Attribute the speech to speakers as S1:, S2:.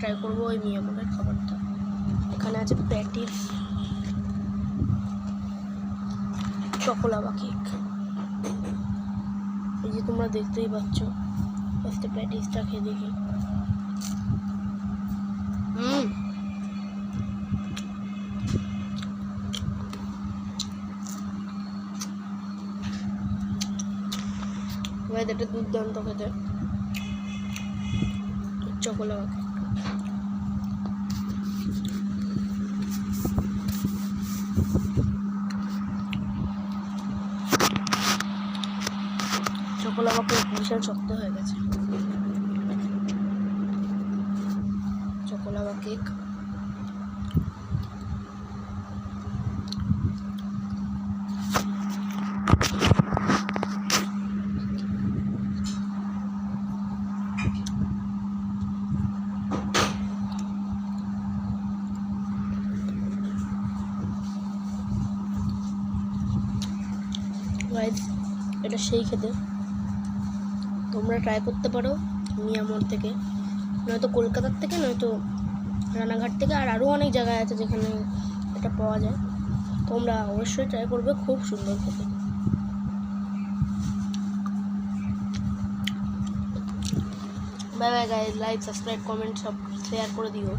S1: Try করবো ওই মিয়ামলের খাবারটা। এখানে আছে প্যাটিস, চকোলাভা কেক, এই যে তোমরা দেখতেই পাচ্ছ। ফার্স্টে প্যাটিসটা খেয়ে দেখি। এটা দুর্দান্ত খেতে চকোলাভা কেক। চকোলাভা কেক বিশাল শক্ত হয়ে গেছে। চকোলাভা কেক এটা সেই খেতে, তোমরা ট্রাই করতে পারো মিয়ামোর থেকে, নয়তো কলকাতার থেকে, নয়তো রানাঘাট থেকে, আর আরও অনেক জায়গায় আছে যেখানে এটা পাওয়া যায়। তোমরা অবশ্যই ট্রাই করবে, খুব সুন্দর খেতে। Bye bye guys, like subscribe comment সব শেয়ার করে দিও।